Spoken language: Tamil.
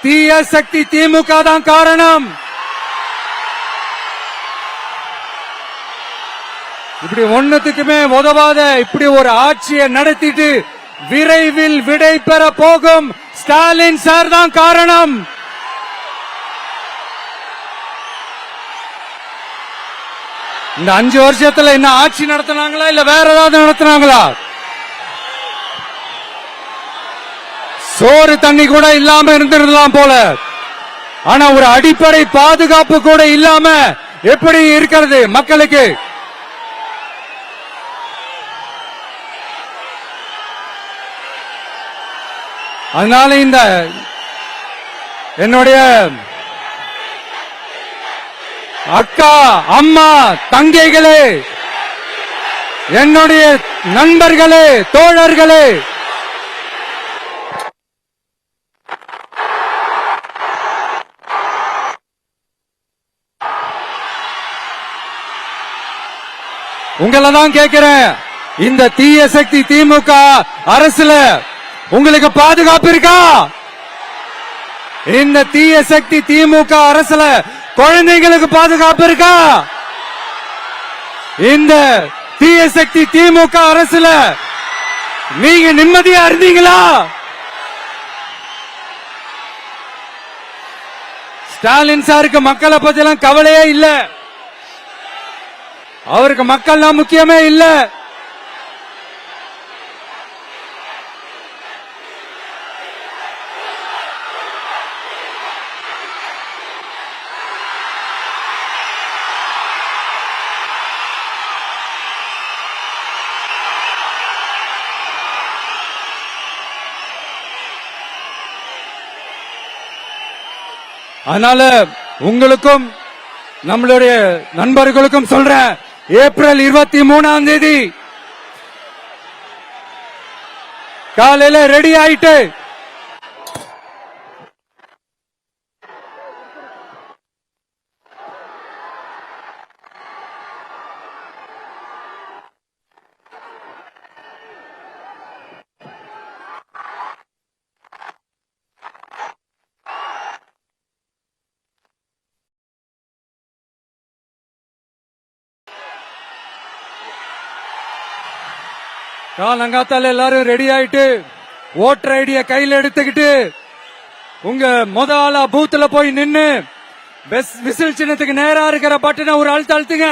தீய சக்தி திமுக தான் காரணம். இப்படி ஒன்னுத்துக்குமே உதவாத இப்படி ஒரு ஆட்சியை நடத்திட்டு விரைவில் விடை பெற போகும் ஸ்டாலின் சார் தான் காரணம். இந்த 5 வருஷத்துல என்ன ஆட்சி நடத்தினாங்களா இல்ல வேற ஏதாவது நடத்தினாங்களா? சோறு தண்ணி கூட இல்லாம இருந்திருக்கலாம் போல. ஆனா ஒரு அடிப்படை பாதுகாப்பு கூட இல்லாம எப்படி இருக்கிறது மக்களுக்கு? அதனால இந்த என்னுடைய அக்கா அம்மா தங்கைகளே, என்னுடைய நண்பர்களே, தோழர்களே, உங்களை தான் கேட்கிறேன். இந்த தீய சக்தி திமுக அரசுல உங்களுக்கு பாதுகாப்பு இருக்கா? இந்த தீய சக்தி திமுக அரசுல குழந்தைங்களுக்கு பாதுகாப்பு இருக்கா? இந்த தீய சக்தி திமுக அரசுல நீங்க நிம்மதியா இருந்தீங்களா? ஸ்டாலின் சாருக்கு மக்களை பத்தி எல்லாம் கவலையே இல்ல. அவருக்கு மக்கள்லாம் முக்கியமே இல்ல. அதனால உங்களுக்கும் நம்மளுடைய நண்பர்களுக்கும் சொல்றேன், ஏப்ரல் 23ஆம் தேதி காலையில ரெடி ஆயிட்டு காலங்காத்தால எல்லாரும் ரெடி ஆயிட்டு ஓட்டர் ஐடிய கையில எடுத்துக்கிட்டு உங்க முத ஆளா பூத்துல போய் நின்னு விசில் சின்னத்துக்கு நேரா இருக்கிற பட்டனை ஒரு அழுத்த அழுத்துங்க.